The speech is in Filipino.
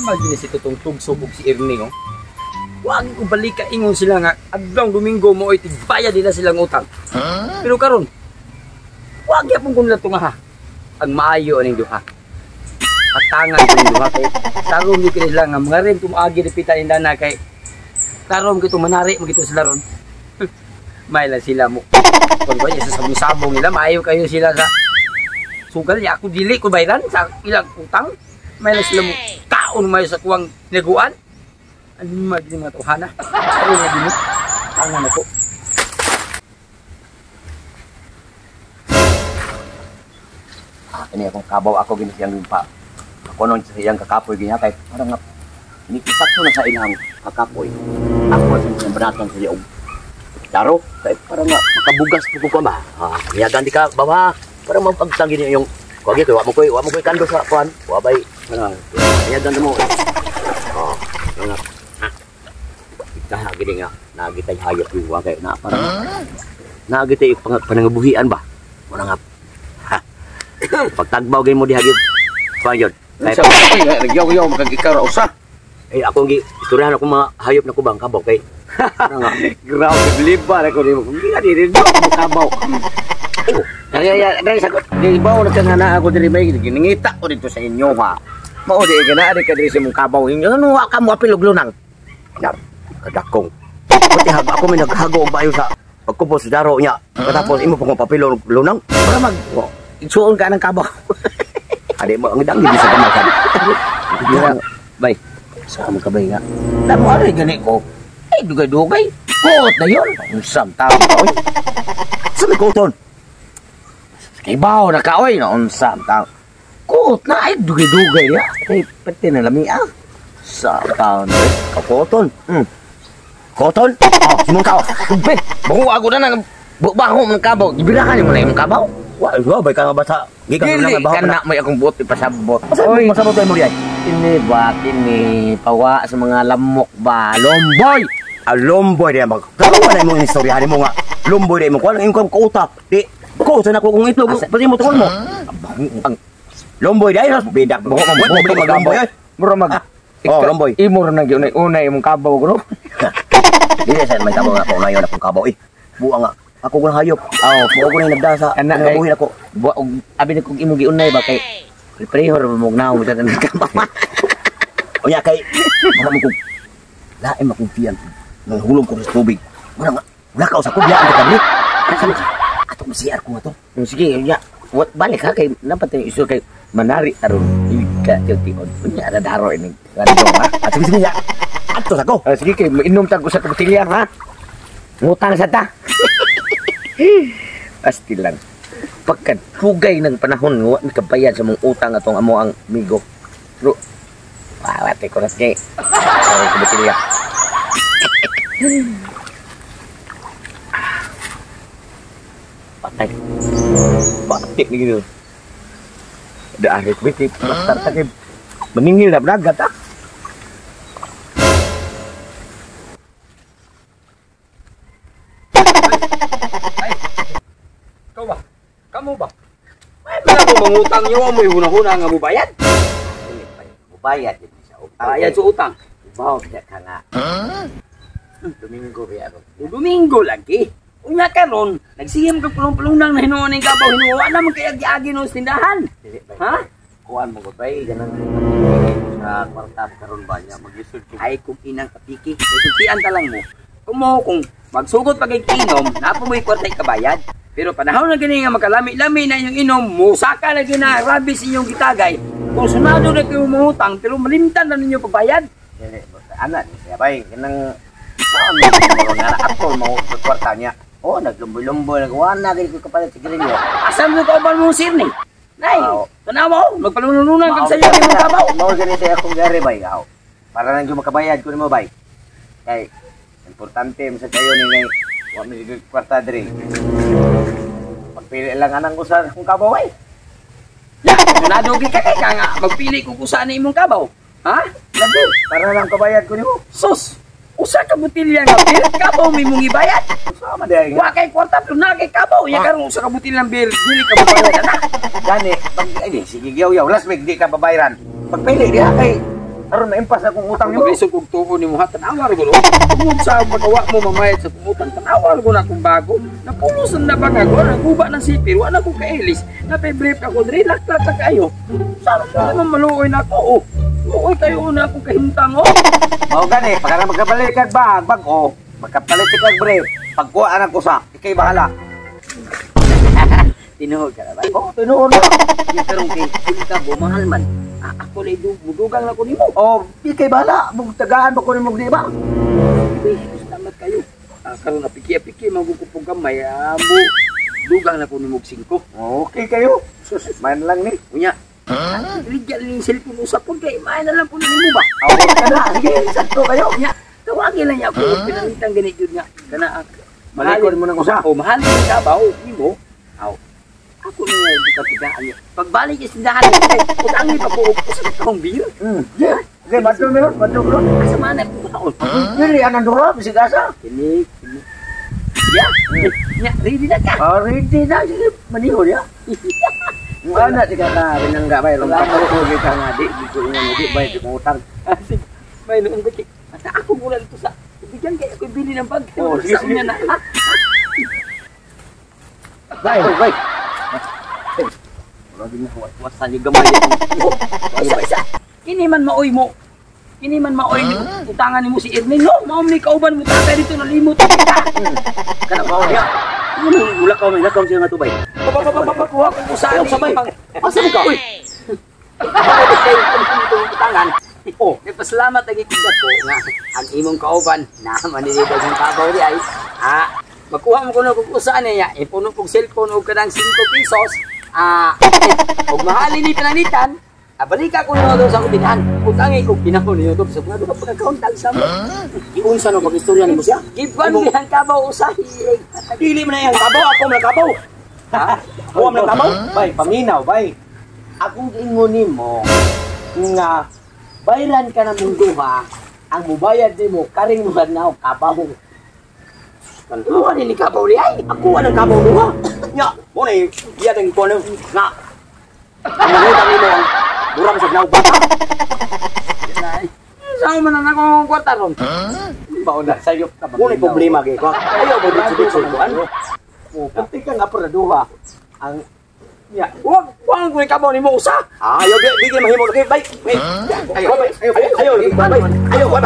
Imagine si tutong tugsubog si Ernie, oh. Huwag ko balik ka ingon sila nga adlong Domingo mo ay tigbayad nila silang utang. Pero karon, huwag yapon ko nila tunga ha. Ang maayo aning duha. Katangan ko yung duha kay tarong di nila nga mga rin tumagi repita inda na kay tarong kito manari magito sila ron. May lang sila mo. Kung ba sa sabong-sabong nila maayo kayo sila sa sugal ya ako dili ko bayaran sa ilang utang. May lang sila mo taon may sa kuwang neguan. Ano magiging mga tuhana? Ano nga din? Tangan ako. Ini akong kabaw ako gini siyang pa. Ako nung siyang kakapoy ganyan kay parang nga inisakto na sa ilang kakapoy. Ako sa banatan sa iyong daro kay parang nga makabugas ko ba? Niyagan di ka bawa para mapagtanggi niyo yung wag ito, wa mo koy kando sa kuan. Wa bay. Niyagan mo. Nga dah gini nga nagitay hayop yung wagay na parang nagitay panangabuhian ba mo nga pagtagbaw gini mo dihagip payon kay nagyaw magigikaw usa ako gi istoryahan ako mga hayop na kubang kabaw kay nga grabe biliba ako nimo hindi ka diri mo kabaw kaya dai sagot di bawo na kanana ako diri may giningita ko dito sa inyo ha mao di gana ka diri sa mong kabaw inyo ano ka mo apilog lunang kadakong. Pati ako may naghago og bayo sa pagkubos sa daro niya. Katapos imo pang papilo lunang para igsuon ka ng kabaw. Ade mo ang danggi sa kamakan. Bay. Sa mo kabay nga. Damo ari gani ko. Ay dugay-dugay. Kot na yon. Unsam tao oy. Sa may koton. Kibaw na ka oy na unsam tao. Kot na ay dugay-dugay ya. Ay pati na lami sa tao na kakoton. Koton? Oh, simong kao. Be, bango ako na nang baho ng kabaw. Ibirahan mo na yung kabaw. Wa, bay ka nga ba sa gikan na baho na may akong buot ipasabot. Oy, masabot mo riay. Ini ba kini pawa sa mga lamok ba? Lomboy. Lomboy dia mag. Kamu na mo istoryahan mo nga. Lomboy dia mo ko ang imong kauta. Di ko sa nako kung itlog. Pati mo tungol mo. Lomboy dia bedak bango mo lomboy. Mura mag. Oh, lomboy. Imo ra nang unay imong kabaw gro. Dili sa may tabo nga ko ngayon akong kabaw buang nga ako kung hayop buo ko na nagdasa nabuhin ako abi na kong imo giunay ba kay prehor mo gnaw sa tanang kabaw unya kay mo ko laim akong tiyan nang hulong ko sa tubig wala ka sa kubya ang kabli ato masiyar ko ato sige unya wat balik ha kay dapat isu kay manari aron ika tiyon unya ada daro ini gandong ha at sige ya ato ako. Sige kay mainom tag ko sa botelya ha. Ngutang sa ta. Asti lang. Pagkat hugay ng panahon wa mi kabayad sa mong utang atong amo ang migo. Bro. Wala te ko kay. Sa botelya. Patay. Batik ni gitu. Da akhir witi pastar ta kay meningil na bragat ah. Kamu ba? May mga mangutang nyo mo huna-huna nga mubayad. Mubayad din sa utang. Bayad sa utang. Bawo ka nga. Domingo ba aro? Domingo lagi. Unya karon, nagsihim ka pulong-pulong nang hinuon ning kabaw hinuwa na man kay agi-agi no tindahan. Ha? Kuan mo bay ganang sa kwarta karon ba niya magisud ay kung inang kapiki. Sultian ta lang mo. Kung magsugod pag inom, napo mo'y kwarta kabayad. Pero panahon na gani nga makalami-lami na inyong inom, musaka na gina, rabis inyong gitagay. Kung sunado na kayo umutang, pero malimtan na ninyo pagbayad. Anak, siya ba ganang saan mo nga atol mo sa kwarta niya. Oh, naglumboy-lumboy, nagawa na gani ko kapalit sa girilyo. Asam mo kauban mo sir ni? Nay, tanaw mo, magpalununan kag sayo ni mo kabaw. Mao gani sa akong gari bay, para nang makabayad ko nimo bay. Kay importante sa kayo ni ngay wa mi kwarta diri. Pagpili lang anang usa kung kabaw ay. Ya, sunado gi ka nga magpili kung kusa ni imong kabaw. Ha? Lagi para lang kabayad ko nimo. Sus. Usa ka botelya nga beer kabaw mi mong ibayad. Sama day. Wa kay kwarta pero na kay kabaw ya karon usa ka botelya ng beer dili ka babayad ana. Gani, pag sige yaw-yaw last week di ka babayaran. Pagpili diha kay Aron maimpas akong utang nimo. Maglisod kog tuon nimo ha tanawa ra gulo. Tungod sa pagawa mo mamayad sa utang tanawa ra na akong bago. Napulusan na ba ako naguba ng sipir wala ko kailis. Nape-brief ako relax lang kayo. Sana naman maluoy na ako. Luoy kayo na akong kahimtang oh. Mao gani pagka magkabalik kag bag oh. Magkapalit kag brief. Pagkuha anak ko sa ikay bahala. Tinuod ka na ba? Oh, tinuod na. Pero kay kita mahal man. Ako lay dugang na ko nimo. Oh, ikay bahala. Mugtagaan ba ko nimo di ba? Salamat kayo. Karon na piki-piki magugupog gamay amo. Dugang na ko nimo 5. Okay kayo. Sus, man lang ni. Unya. Ligyan ni cellphone usap pud kay maay na lang po nimo ba? Okay kana. Sige, sakto kayo. Unya. Tawagin lang niya ako pinangitang ganit jud nga. Kana Malikod mo nang usa. Oh, mahal ni Kabaw nimo. Aw. Ako na kapitigaan niya. Pagbalik is tindahan kay utang ni pa ko sa kong beer. Yeah. Okay, bato meron, bato bro. Asa man ako kaon. Dili anang dura bisig asa. Kini. Ya. Ya, ready na ka. Oh, ready na sige manihod ya. Ana tika ka binangga bay long ka ko kita nga di ko nga di bay ko utang. Sige. May noong ko. Asa ako mula dito sa bigyan kay ako bili ng bag. Oh, sige sige na. Bay, bay. Lagi na wasan yung gamay. Isa. Kini man maoy mo. Kini man maoy ni utangan nimo si Ernie no. Mao ni kauban mo tatay dito nalimot kita. Kana ba niya? Wala ka may nakaw siya nga tubay. Kuha ko usahan sabay. Asa mo ka? Uy. Utangan. Oh, nagpasalamat lagi kita ko nga ang imong kauban na maninibag ng kabaw di ay. Magkuha mo kuno kung usahan niya. Ipuno kong cellphone og kadang 5 pesos. Kung mahalin ni pinanitan, balik ako na doon sa kubinan. Utangin ko, pinakon niyo doon sa mga doon pagkakaunt sa mo. Iunsa no pag-istorya nimo siya? Giban dihan kabaw usahi. Dili man na yung kabaw, ako man kabaw. Ako man kabaw. Bay, paminaw, bay. Akong ingon nimo nga bayran ka na mong duha, ang mubayad nimo karing mo na kabaw. Ano ni kabaw ni ay? Ako ang kabaw duha. Nya, mo na iya tang ko nga. Ang utang nimo ang durang sa naw bata. Saan man na akong kwarta ron? Bauna sayop ka ba? Muna problema gyud ko. Ayaw mo dito sa kuan. Pati ka nga para duha. Ang ya, Wag ko ni kabaw ni mo usa. ayaw di mahimo lagi bay. Ayaw bay. Ayaw bay. Ayaw bay. Ayaw bay.